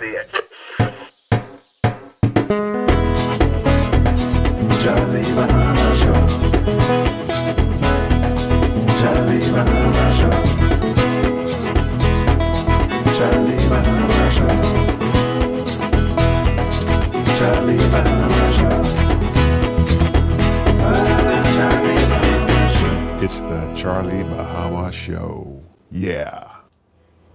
see it. Charlie Bahama Show. Charlie Bahama Show. Charlie Bahama Show. Charlie Bahama Show. Charlie Bahama Show. It's the Charlie Bahama Show. Yeah.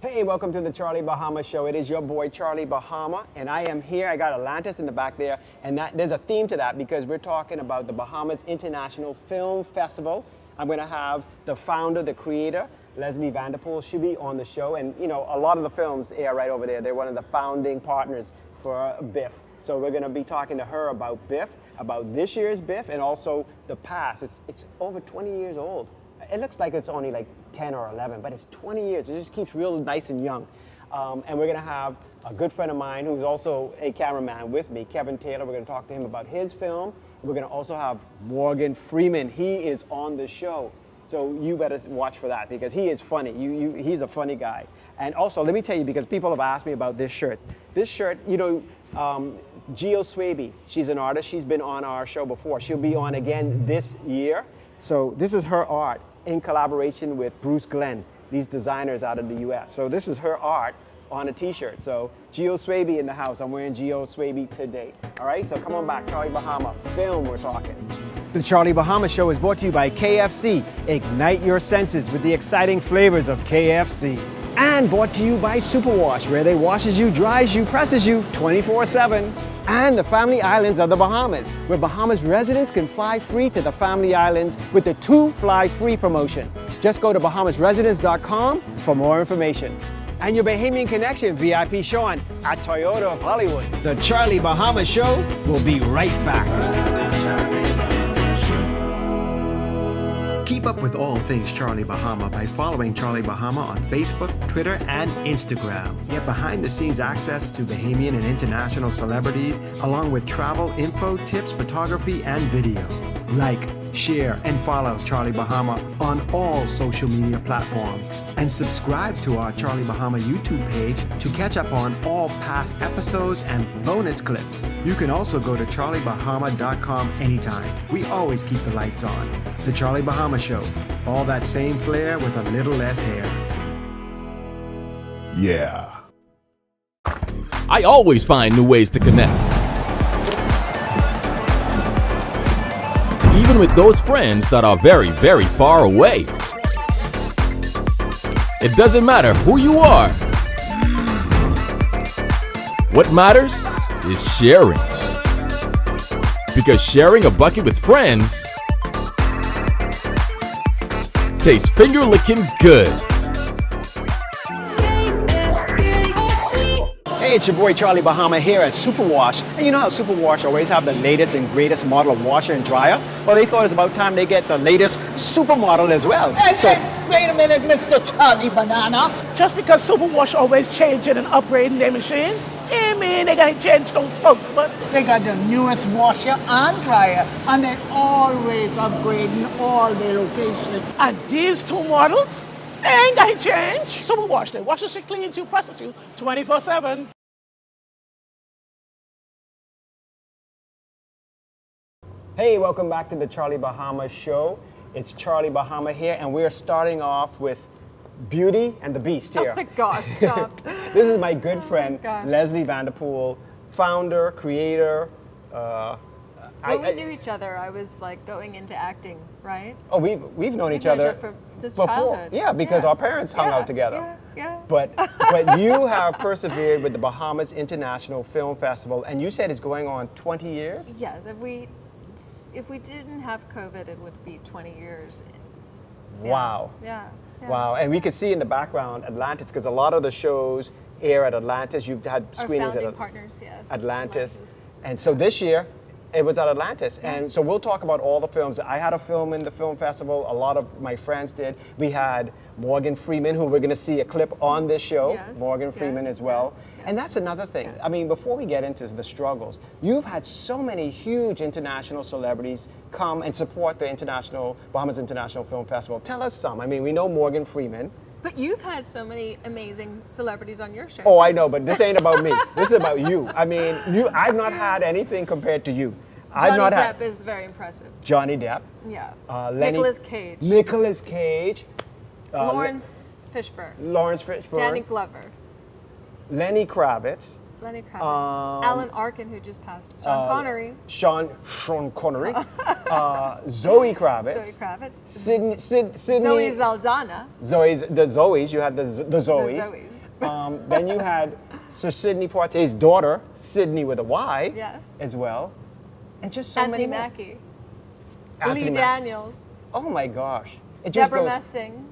Hey, welcome to the Charlie Bahama Show. It is your boy Charlie Bahama, and I am here. I got Atlantis in the back there, and there's a theme to that because we're talking about the Bahamas International Film Festival. I'm going to have the founder, the creator, Leslie Vanderpool. She'll be on the show, and you know, a lot of the films air right over there. They're one of the founding partners for BIFF. So we're going to be talking to her about BIFF, about this year's BIFF, and also the past. It's over 20 years old. It looks like it's only like 10 or 11, but it's 20 years. It just keeps real nice and young. And we're gonna have a good friend of mine who's also a cameraman with me, Kevin Taylor. We're gonna talk to him about his film. We're gonna also have Morgan Freeman. He is on the show. So you better watch for that because he is funny. He's a funny guy. And also, let me tell you, because people have asked me about this shirt. This shirt, you know, Gio Swaby, she's an artist. She's been on our show before. She'll be on again this year. So this is her art in collaboration with Bruce Glenn, these designers out of the US. So this is her art on a t-shirt. So Gio Swaby in the house. I'm wearing Gio Swaby today. All right, so come on back, Charlie Bahama, film we're talking. The Charlie Bahama Show is brought to you by KFC. Ignite your senses with the exciting flavors of KFC. And brought to you by Superwash, where they washes you, dries you, presses you 24/7. And the Family Islands of the Bahamas, where Bahamas residents can fly free to the Family Islands with the 2 Fly Free promotion. Just go to bahamasresidents.com for more information. And your Bahamian Connection VIP Sean at Toyota of Hollywood. The Charlie Bahama Show will be right back. Keep up with all things Charlie Bahama by following Charlie Bahama on Facebook, Twitter, and Instagram. Get behind-the-scenes access to Bahamian and international celebrities, along with travel info, tips, photography, and video. Like, share, and follow Charlie Bahama on all social media platforms. And subscribe to our Charlie Bahama YouTube page to catch up on all past episodes and bonus clips. You can also go to charliebahama.com anytime. We always keep the lights on. The Charlie Bahama Show. All that same flair with a little less hair. Yeah. I always find new ways to connect. Even with those friends that are very, very far away. It doesn't matter who you are. What matters is sharing. Because sharing a bucket with friends tastes finger-licking good. Hey, it's your boy Charlie Bahama here at Superwash. And you know how Superwash always have the latest and greatest model of washer and dryer? Well, they thought it's about time they get the latest supermodel as well. Hey, wait a minute, Mr. Charlie Banana. Just because Superwash always changing and upgrading their machines, I mean they gotta change no spokesman. They got the newest washer and dryer, and they always upgrading all their locations. And these 2 models, they ain't gonna change. Superwash, they wash you, cleans you, presses you 24/7. Hey, welcome back to the Charlie Bahama Show. It's Charlie Bahama here, and we're starting off with Beauty and the Beast here. Oh my gosh, stop. This is my good friend, gosh. Leslie Vanderpool, founder, creator. Well, we knew each other. I was like going into acting, right? Oh, we've known each known other since before. childhood. Yeah, because our parents hung out together. Yeah. But you have persevered with the Bahamas International Film Festival, and you said it's going on 20 years? Yes, if we didn't have COVID, it would be 20 years. Yeah. Wow. Yeah. Wow, and we could see in the background Atlantis, because a lot of the shows air at Atlantis. You've had Our screenings founding at partners, yes. Atlantis. And so this year, it was at Atlantis. Yes. And so we'll talk about all the films. I had a film in the film festival. A lot of my friends did. We had Morgan Freeman, who we're going to see a clip on this show. Yes. Morgan Freeman as well. Yeah. And that's another thing. I mean, before we get into the struggles, you've had so many huge international celebrities come and support the Bahamas International Film Festival. Tell us some. I mean, we know Morgan Freeman. But you've had so many amazing celebrities on your show. Oh, too. I know, but this ain't about me. This is about you. I mean, I've not had anything compared to you. I've Johnny not Depp had is very impressive. Johnny Depp, Yeah. Lenny- Nicolas Cage. Nicolas Cage, Lawrence Fishburne. Lawrence Fishburne, Danny Glover. Lenny Kravitz, Lenny Kravitz. Alan Arkin, who just passed. Sean Connery. Sean Connery, Zoe Kravitz, Zoe Kravitz. Sydney, Zoe Saldana. the Zoes. You had the Zoes. The Zoes. Then you had Sir Sidney Poitier's daughter, Sydney with a Y, Yes. as well, and just so Anthony many more. Mackie. Anthony Lee Mackie. Daniels. Oh my gosh! It just Deborah goes. Messing.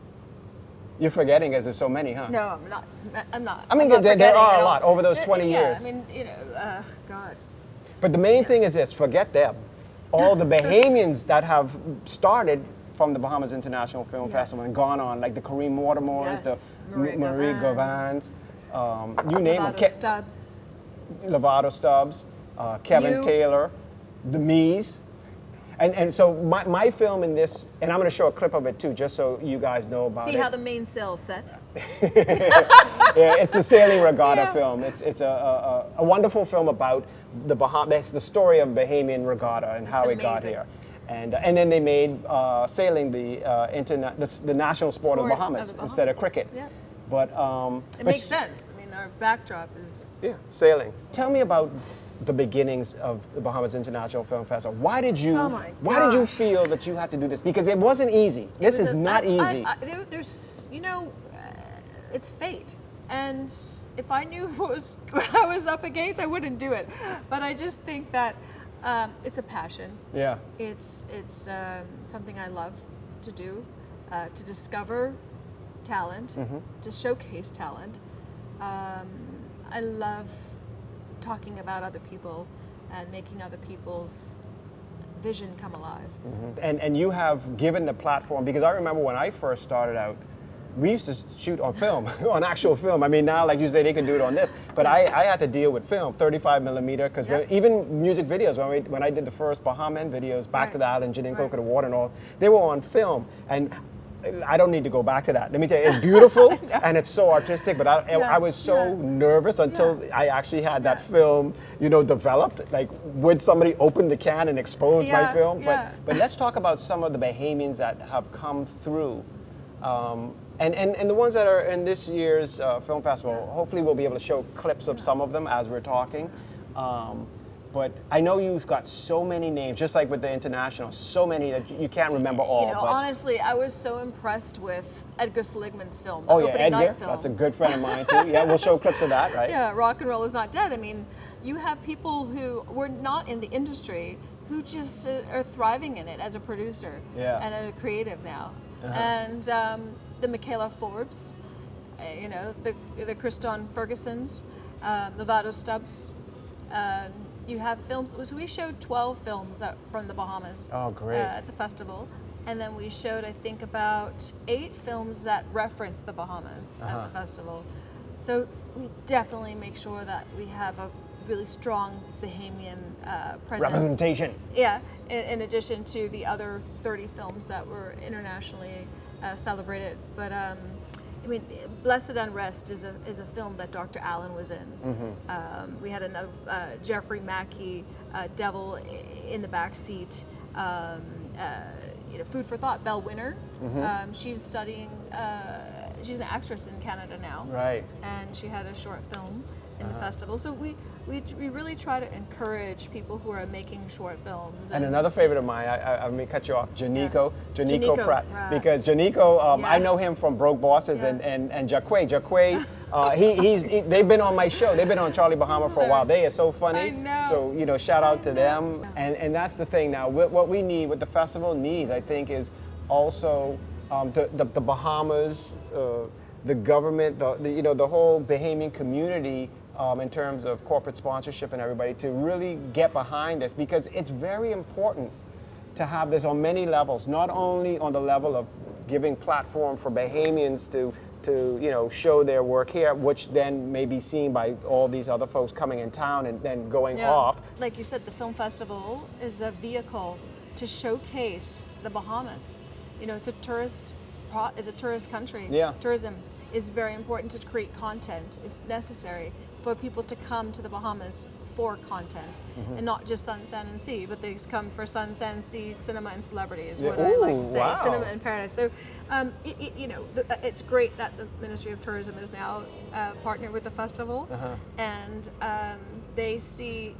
You're forgetting, as there's so many, huh? No, I'm not. I'm not. I mean, I'm not there forgetting are at a all. lot over those 20 Yeah, years. I mean, God. But the main thing is this: forget them. All the Bahamians that have started from the Bahamas International Film Yes. Festival and gone on, like the Kareem Mortimers, Yes. the Marie Marie Gavans. Gavans, you name them. Lovato Stubbs. Lovato Stubbs, Kevin You. Taylor, the Mees. And so my film in this, and I'm going to show a clip of it too, just so you guys know about See it. how the mainsail's set. Yeah, it's a sailing regatta Yeah. film. It's a wonderful film about the Bahamas, the story of Bahamian regatta and how it got amazing. here. And then they made sailing the national sport of Sport Bahamas of the instead of Bahamas. cricket. Yeah. But It makes sense. I mean, our backdrop is. Yeah, sailing. Tell me about the beginnings of the Bahamas International Film Festival. Why did you? Oh my Why did you gosh. feel that you had to do this? Because it wasn't easy. This It was is not easy. There's, it's fate. And if I knew what I was up against, I wouldn't do it. But I just think that it's a passion. Yeah. It's something I love to do, to discover talent, to showcase talent. I love talking about other people and making other people's vision come alive. And you have given the platform, because I remember when I first started out, we used to shoot on film, on actual film. I mean, now, like you say, they can do it on this, but I had to deal with film, 35 millimeter, because Yep. even music videos, when I did the first Bahamian videos, Back to Right. the Island, Janine Right. Coke of the Water and all, they were on film. And I don't need to go back to that. Let me tell you, it's beautiful and it's so artistic, but I was so Yeah. nervous until I actually had that Yeah. film, developed. Like, would somebody open the can and expose my Yeah, film? yeah. But let's talk about some of the Bahamians that have come through. And the ones that are in this year's film festival, hopefully we'll be able to show clips of some of them as we're talking. But I know you've got so many names, just like with the international, so many that you can't remember all. but, Honestly, I was so impressed with Edgar Seligman's film, the oh yeah, opening Edgar, night film. that's a good friend of mine too. Yeah, we'll show clips of that, right? Yeah, rock and roll is not dead. I mean, you have people who were not in the industry who just are thriving in it as a producer Yeah. and a creative now. And the Michaela Forbes, the Kriston Fergusons, Lovato Stubbs. You have films. So we showed 12 films from the Bahamas. Oh, great. At the festival. And then we showed, I think, about 8 films that reference the Bahamas at the festival. So we definitely make sure that we have a really strong Bahamian presence. Representation. Yeah, in addition to the other 30 films that were internationally celebrated. But I mean, Blessed Unrest is a film that Dr. Allen was in. We had another Jeffrey Mackey, Deveaux in the back seat. Food for Thought, Belle Winner. She's studying. She's an actress in Canada now. Right. And she had a short film in the festival. So we really try to encourage people who are making short films. And another favorite of mine, I may cut you off, Janico Janico Pratt. Pratt. Because Janico, Yeah. I know him from Broke Bosses Yeah. and Jaquay. Jaquay, they've been on my show. They've been on Charlie Bahama for a while. They are so funny. I know. So, shout out to them. know. And that's the thing now. What we need, what the festival needs, I think, is also the Bahamas, the government, the whole Bahamian community, in terms of corporate sponsorship and everybody, to really get behind this, because it's very important to have this on many levels, not only on the level of giving platform for Bahamians to show their work here, which then may be seen by all these other folks coming in town and then going off. Like you said, the film festival is a vehicle to showcase the Bahamas. It's a tourist it's a tourist country. Yeah. Tourism is very important to create content. It's necessary for people to come to the Bahamas for content, and not just sun, sand, and sea, but they come for sun, sand, sea, cinema, and celebrity is what I like to say. Wow. Cinema and paradise. So, it's great that the Ministry of Tourism is now partnered with the festival, and they see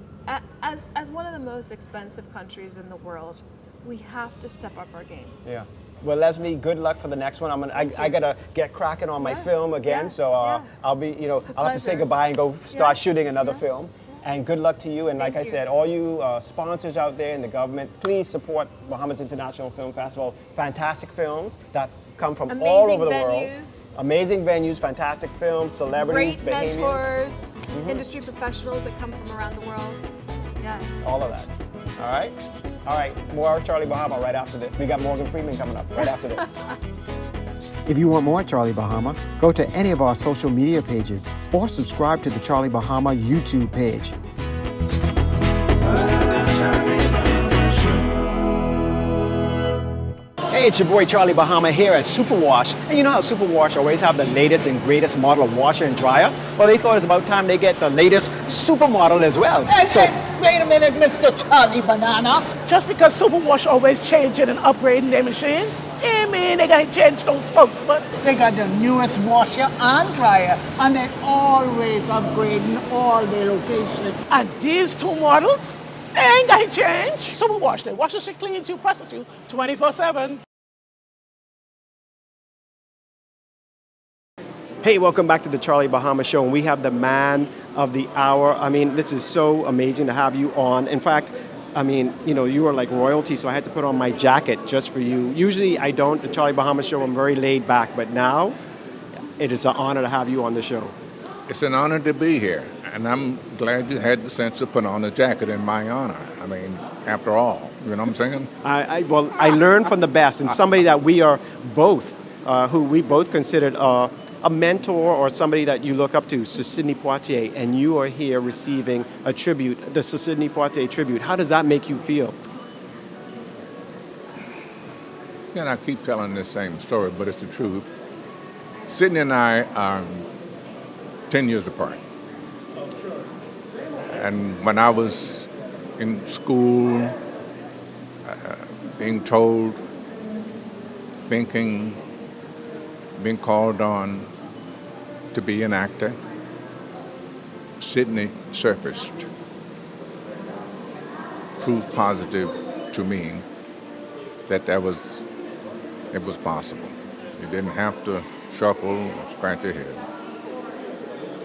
as one of the most expensive countries in the world, we have to step up our game. Yeah. Well, Leslie, good luck for the next one. I gotta get cracking on my film again, yeah, so yeah. I'll be, I'll have to say pleasure. goodbye and go start Yeah, shooting another yeah. film. And good luck to you. And like Thank I you. said, all you sponsors out there in the government, please support Bahamas International Film Festival. Fantastic films that come from all Amazing over the venues. world. Amazing venues, fantastic films, celebrities, Great Bahamians, mentors, industry professionals that come from around the world. Yeah. all of that. All right? All right, more Charlie Bahama right after this. We got Morgan Freeman coming up right after this. If you want more Charlie Bahama, go to any of our social media pages or subscribe to the Charlie Bahama YouTube page. Hey, it's your boy Charlie Bahama here at Superwash. And you know how Superwash always have the latest and greatest model of washer and dryer? Well, they thought it's about time they get the latest supermodel as well. Hey, wait a minute, Mr. Charlie Banana. Just because Superwash always changing and upgrading their machines, they gotta change those spokes, but they got the newest washer and dryer, and they're always upgrading all their locations. And these two models, they ain't gotta change. Superwash, they washes you, cleans you, presses you 24/7. Hey, welcome back to the Charlie Bahama Show, and we have the man of the hour. I mean, this is so amazing to have you on. In fact, you are like royalty, so I had to put on my jacket just for you. Usually I don't, the Charlie Bahama Show, I'm very laid back, but now it is an honor to have you on the show. It's an honor to be here, and I'm glad you had the sense to put on a jacket in my honor. I mean, after all, you know what I'm saying? I learned from the best, and somebody that we are both, who we both considered a mentor or somebody that you look up to, Sir Sidney Poitier, and you are here receiving a tribute, the Sir Sidney Poitier tribute. How does that make you feel? And I keep telling this same story, but it's the truth. Sidney and I are 10 years apart. And when I was in school, being told, thinking, being called on to be an actor, Sidney surfaced, proved positive to me that it was possible. You didn't have to shuffle or scratch your head.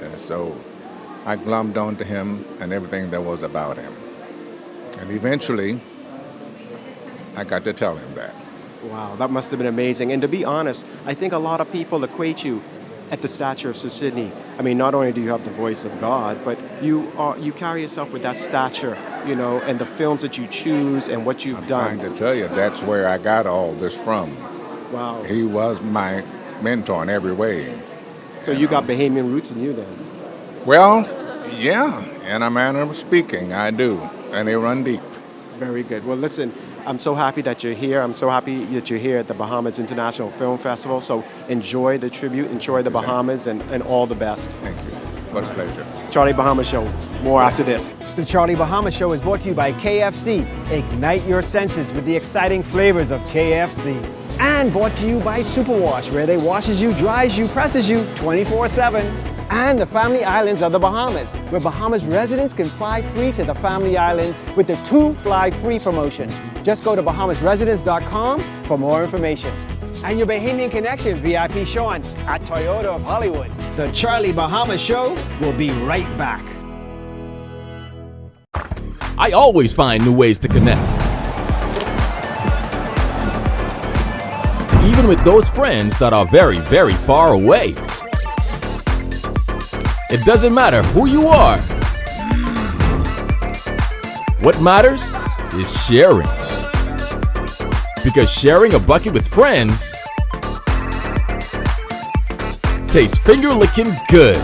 And so I glommed onto him and everything that was about him. And eventually, I got to tell him that. Wow, that must have been amazing. And to be honest, I think a lot of people equate you at the stature of Sir Sidney. I mean, not only do you have the voice of God, but you carry yourself with that stature, and the films that you choose and what you've done. I'm trying to tell you, that's where I got all this from. Wow. He was my mentor in every way. So you got Bahamian roots in you then? Well, yeah, in a manner of speaking, I do. And they run deep. Very good. Well, listen, I'm so happy that you're here. I'm so happy that you're here at the Bahamas International Film Festival. So enjoy the tribute, enjoy the Bahamas, and all the best. Thank you. What a pleasure. Charlie Bahama Show. More after this. The Charlie Bahama Show is brought to you by KFC. Ignite your senses with the exciting flavors of KFC. And brought to you by Superwash, where they washes you, dries you, presses you 24/7. And the Family Islands of the Bahamas, where Bahamas residents can fly free to the Family Islands with the 2 Fly Free promotion. Just go to bahamasresidents.com for more information. And your Bahamian Connection VIP Sean at Toyota of Hollywood. The Charlie Bahama Show will be right back. I always find new ways to connect. Even with those friends that are very, very far away. It doesn't matter who you are. What matters is sharing. Because sharing a bucket with friends tastes finger-licking good.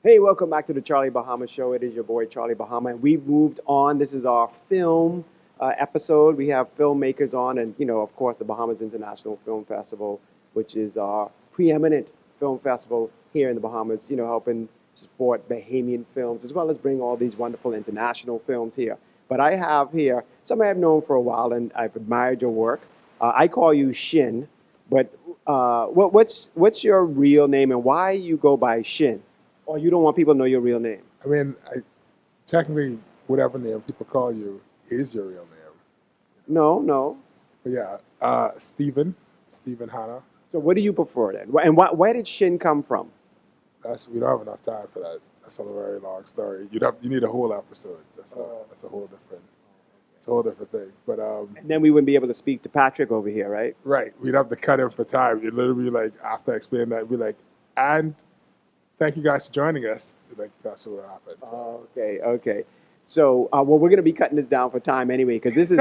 Hey, welcome back to the Charlie Bahama Show. It is your boy Charlie Bahama, and we've moved on. This is our film episode. We have filmmakers on, and of course, the Bahamas International Film Festival, which is our preeminent film festival here in the Bahamas. Helping support Bahamian films as well as bring all these wonderful international films here. But I have here somebody I've known for a while, and I've admired your work. I call you Shin, but what's your real name, and why you go by Shin? Or you don't want people to know your real name? I mean, technically, whatever name people call you is your real name. No. But yeah, Stephen Hanna. So what do you prefer then? And where did Shin come from? We don't have enough time for that. That's a very long story. You need a whole episode. That's a whole different thing. But And then we wouldn't be able to speak to Patrick over here, right? right, we'd have to cut him for time. You'd literally like after I explain that, be like, and thank you guys for joining us. Like that's what happened. So. Okay. So, we're going to be cutting this down for time anyway, because this is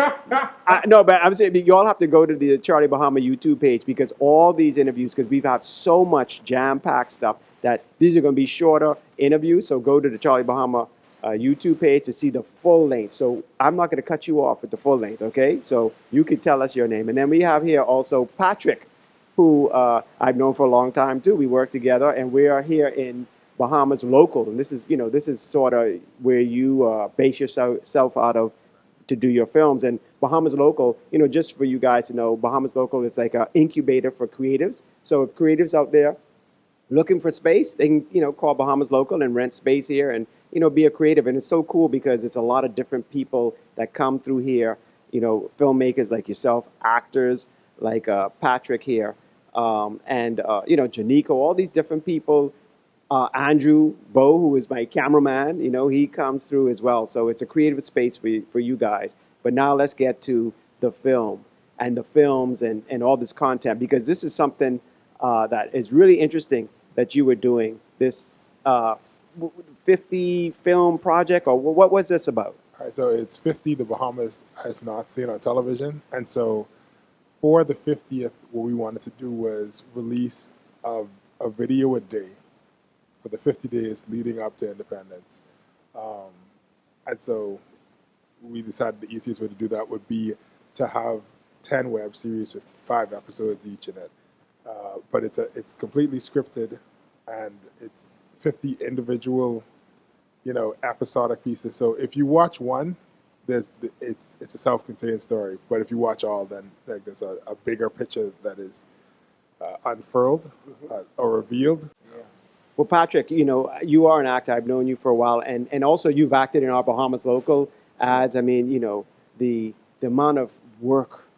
no, but I'm saying you all have to go to the Charlie Bahama YouTube page because all these interviews, because we've had so much jam-packed stuff that these are going to be shorter interviews. So go to the Charlie Bahama YouTube page to see the full length. So I'm not going to cut you off with the full length, okay? So you can tell us your name, and then we have here also Patrick, who I've known for a long time too. We work together, and we are here in Bahamas local, and this is sort of where you base yourself out of to do your films. And Bahamas local, just for you guys to know, Bahamas local is like an incubator for creatives. So if creatives out there looking for space, they can call Bahamas local and rent space here and be a creative. And it's so cool because it's a lot of different people that come through here. Filmmakers like yourself, actors like Patrick here. And Janico, all these different people, Andrew Bo, who is my cameraman, he comes through as well. So it's a creative space for you guys. But now let's get to the film and the films and all this content, because this is something that is really interesting that you were doing, this 50 film project, or what was this about? All right, so it's 50 the Bahamas has not seen on television, and so for the 50th, what we wanted to do was release a video a day for the 50 days leading up to independence. And so we decided the easiest way to do that would be to have 10 web series with 5 episodes each in it. But it's completely scripted, and it's 50 individual, episodic pieces. So if you watch one, it's a self-contained story. But if you watch all, then there's a bigger picture that is unfurled or revealed. Well, Patrick, you are an actor. I've known you for a while, and also you've acted in our Bahamas local ads. I mean, the amount of work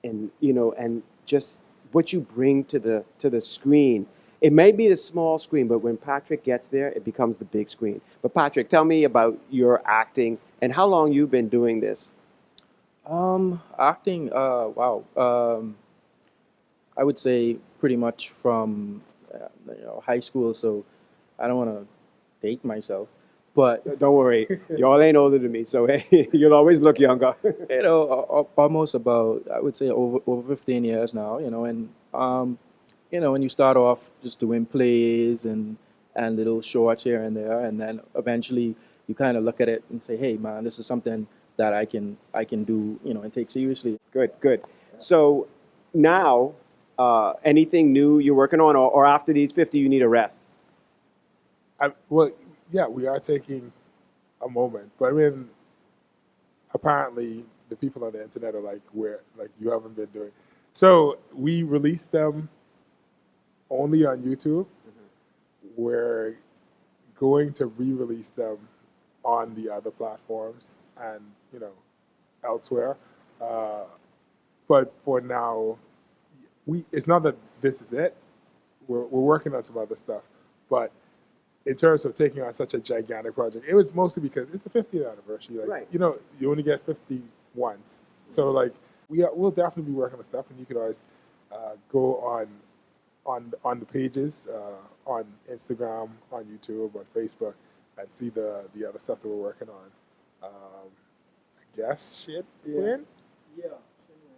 and and just what you bring to the screen. It may be the small screen, but when Patrick gets there, it becomes the big screen. But Patrick, tell me about your acting and how long you've been doing this. Acting, wow. I would say pretty much from high school, so I don't want to date myself, but Don't worry, y'all ain't older than me, so hey, you'll always look younger. almost about, I would say over 15 years now, and when you start off just doing plays and little shorts here and there, and then eventually you kind of look at it and say, hey man, this is something that I can do, and take seriously. Good. So now, anything new you're working on, or after these 50, you need a rest? Well, yeah, we are taking a moment, but I mean, apparently the people on the internet are like, you haven't been doing. So we released them only on YouTube. We're going to re-release them on the other platforms and elsewhere. But for now, it's not that this is it. We're working on some other stuff, but in terms of taking on such a gigantic project, it was mostly because it's the 50th anniversary. Right. You only get 50 once. So we'll definitely be working on stuff, and you can always go on the pages, on Instagram, on YouTube, on Facebook, and see the other stuff that we're working on. I guess Shinwin. Yeah.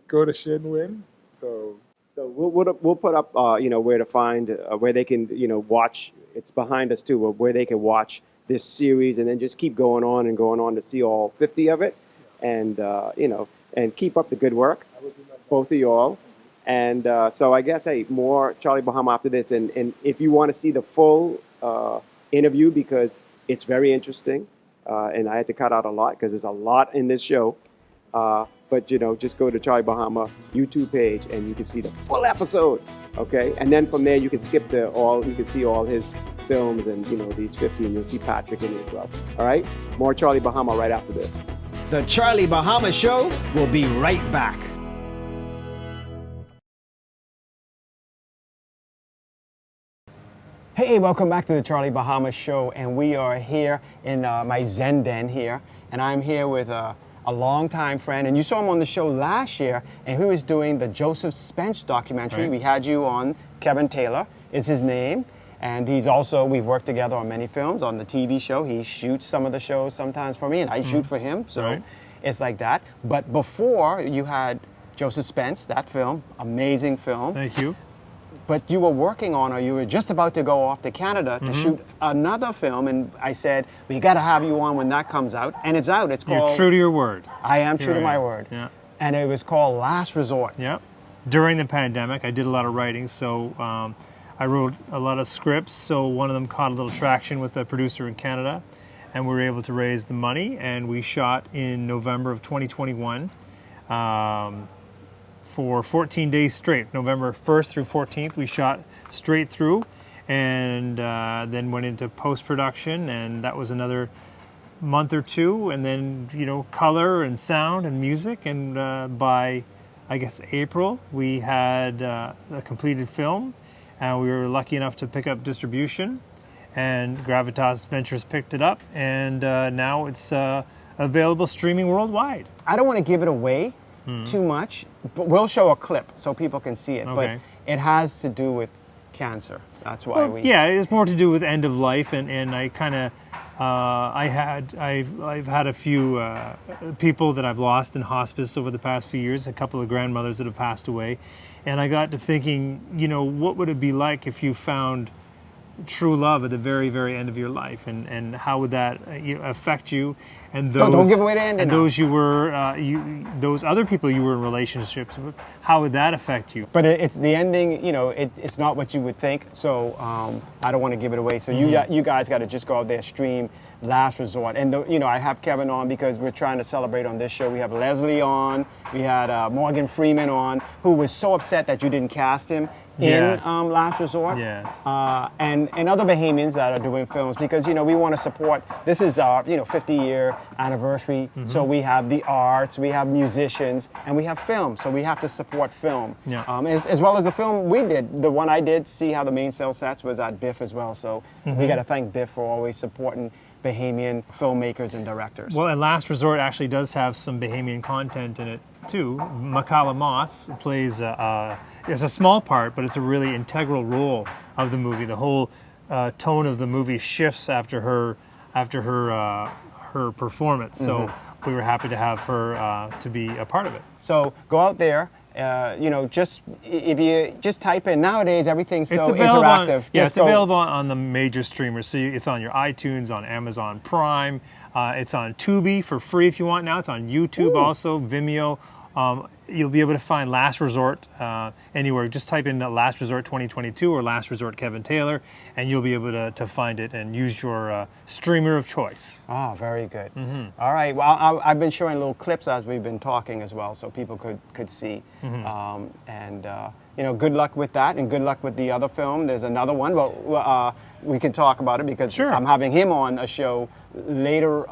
Go to Shinwin. So So we'll put up where to find where they can watch. It's behind us too, where they can watch this series and then just keep going on and going on to see all 50 of it, and and keep up the good work, both of y'all. And so I guess more Charlie Bahama after this, and if you want to see the full interview because it's very interesting, and I had to cut out a lot because there's a lot in this show. But just go to Charlie Bahama YouTube page and you can see the full episode, okay? And then from there you can skip you can see all his films and these 50, and you'll see Patrick in it as well. All right, more Charlie Bahama right after this. The Charlie Bahama Show will be right back. Hey, welcome back to the Charlie Bahama Show, and we are here in my Zen Den here, and I'm here with a longtime friend, and you saw him on the show last year, and he was doing the Joseph Spence documentary. Right. We had you on. Kevin Taylor is his name, and we've worked together on many films, on the TV show. He shoots some of the shows sometimes for me, and I shoot for him, so it's like that. But before, you had Joseph Spence, that film, amazing film. Thank you. But you were working on, or you were just about to go off to Canada to shoot another film, and I said, we got to have you on when that comes out. And it's out. It's called... You're true to your word. I am true to my word. Yeah. And it was called Last Resort. Yeah. During the pandemic, I did a lot of writing, so I wrote a lot of scripts, so one of them caught a little traction with the producer in Canada, and we were able to raise the money, and we shot in November of 2021. For 14 days straight, November 1st through 14th, we shot straight through, and then went into post-production, and that was another month or two, and then color and sound and music, and by I guess April we had a completed film, and we were lucky enough to pick up distribution, and Gravitas Ventures picked it up, and now it's available streaming worldwide. I don't want to give it away too much, but we'll show a clip so people can see it. Okay. But it has to do with cancer. That's why Yeah, it's more to do with end of life, and I kind of I've had a few people that I've lost in hospice over the past few years, a couple of grandmothers that have passed away, and I got to thinking, what would it be like if you found true love at the very, very end of your life, and how would that affect you? And those, don't give away the end. And those you were, those other people you were in relationships with, how would that affect you? But it's the ending. It's not what you would think. So I don't want to give it away. So you guys got to just go out there, stream Last Resort. And I have Kevin on because we're trying to celebrate on this show. We have Leslie on. We had Morgan Freeman on, who was so upset that you didn't cast him in Last Resort. Yes. And other Bahamians that are doing films, because we want to support. This is our 50-year anniversary. So we have the arts, we have musicians, and we have film. So we have to support film. Yeah. As well as the film we did. The one I did, See How the Main Cell Sets, was at BIFF as well. So we got to thank BIFF for always supporting Bahamian filmmakers and directors. Well, and Last Resort actually does have some Bahamian content in it too. Makala Moss plays it's a small part, but it's a really integral role of the movie. The whole tone of the movie shifts after her performance. So we were happy to have her to be a part of it. So go out there. Just if you just type in, nowadays everything's so interactive. It's available on the major streamers. So it's on your iTunes, on Amazon Prime. It's on Tubi for free if you want now. It's on YouTube also, Vimeo. You'll be able to find Last Resort anywhere. Just type in Last Resort 2022 or Last Resort Kevin Taylor, and you'll be able to find it and use your streamer of choice. Oh, very good. All right. Well, I've been showing little clips as we've been talking as well, so people could see. Good luck with that, and good luck with the other film. There's another one, but we can talk about it because I'm having him on a show later.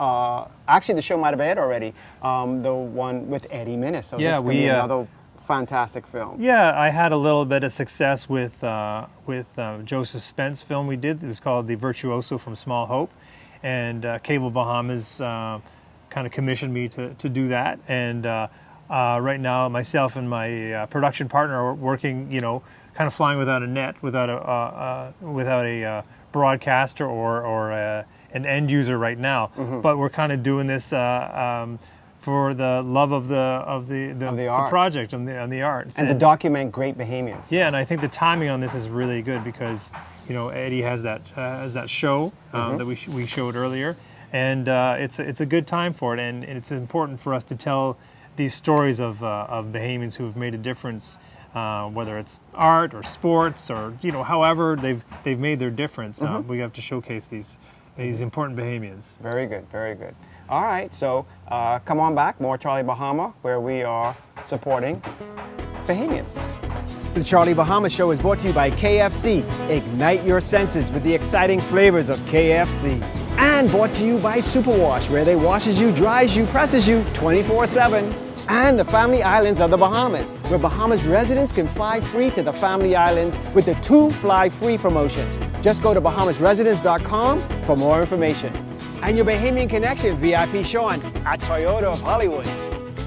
Actually, the show might have aired already. The one with Eddie Minnis. So this is going to be another fantastic film. Yeah, I had a little bit of success with Joseph Spence film we did. It was called The Virtuoso from Small Hope, and Cable Bahamas kind of commissioned me to do that. And right now, myself and my production partner are working, kind of flying without a net, without a broadcaster or an end user right now. But we're kind of doing this for for the love of the art. project and the art. And to document great Bahamians. Yeah, and I think the timing on this is really good because, you know, Eddie has that show that we showed earlier, and it's a good time for it, and it's important for us to tell these stories of Bahamians who have made a difference, whether it's art or sports or, you know, however they've made their difference. We have to showcase these important Bahamians. Very good, very good. All right, so come on back, more Charlie Bahama, where we are supporting Bahamians. The Charlie Bahama Show is brought to you by KFC. Ignite your senses with the exciting flavors of KFC. And brought to you by Superwash, where they washes you, dries you, presses you 24/7. And the Family Islands of the Bahamas, where Bahamas residents can fly free to the Family Islands with the 2 Fly Free promotion. Just go to bahamasresidents.com for more information. And your Bahamian Connection VIP Sean at Toyota of Hollywood.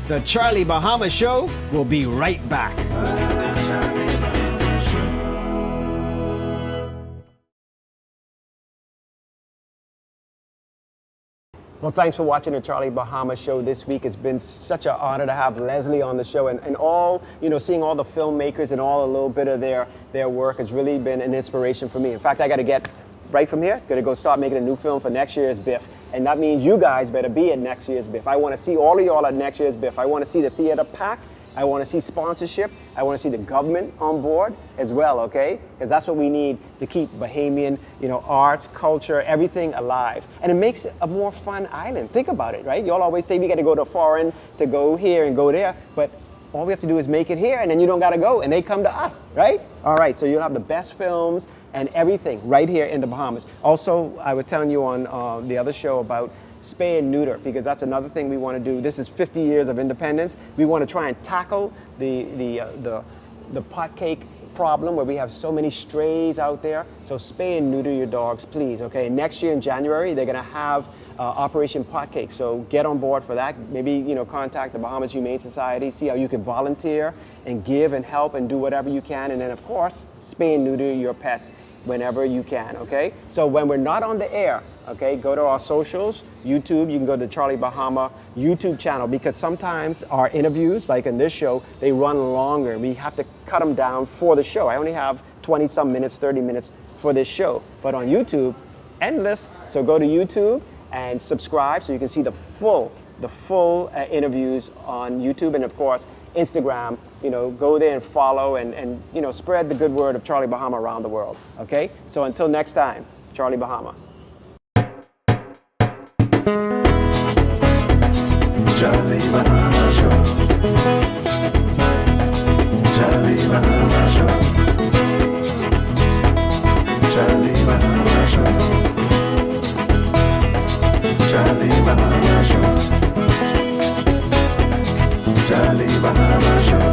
The Charlie Bahama Show will be right back. Well, thanks for watching the Charlie Bahama Show this week. It's been such an honor to have Leslie on the show, and all, you know, seeing all the filmmakers and all a little bit of their work has really been an inspiration for me. In fact, I got to get right from here, got to go start making a new film for next year's BIFF, and that means you guys better be at next year's BIFF. I want to see all of y'all at next year's BIFF. I want to see the theater packed. I want to see sponsorship. I want to see the government on board as well, okay? Because that's what we need to keep Bahamian, you know, arts, culture, everything alive. And it makes it a more fun island. Think about it, right? Y'all always say we got to go to foreign to go here and go there, but all we have to do is make it here, and then you don't got to go, and they come to us, right? All right, so you'll have the best films and everything right here in the Bahamas. Also, I was telling you on the other show about spay and neuter, because that's another thing we want to do. This is 50 years of independence. We want to try and tackle the pot cake problem where we have so many strays out there. So spay and neuter your dogs, please, okay? Next year in January, they're going to have Operation Pot Cake, so get on board for that. Maybe, you know, contact the Bahamas Humane Society, see how you can volunteer and give and help and do whatever you can. And then, of course, spay and neuter your pets whenever you can, okay? So when we're not on the air, okay, go to our socials, YouTube, you can go to the Charlie Bahama YouTube channel, because sometimes our interviews, like in this show, they run longer. We have to cut them down for the show. I only have 20-some minutes, 30 minutes for this show. But on YouTube, endless. So go to YouTube and subscribe so you can see the full interviews on YouTube, and of course, Instagram. You know, go there and follow and you know, spread the good word of Charlie Bahama around the world, okay? So until next time, Charlie Bahama. Charlie Bahama Show. Charlie Bahama Show. Charlie Bahama Show. Charlie Bahama Show. Charlie Bahama Show.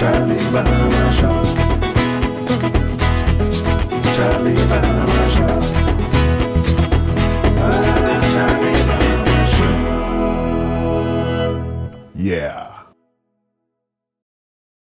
Charlie Bahama Show. Charlie Bahama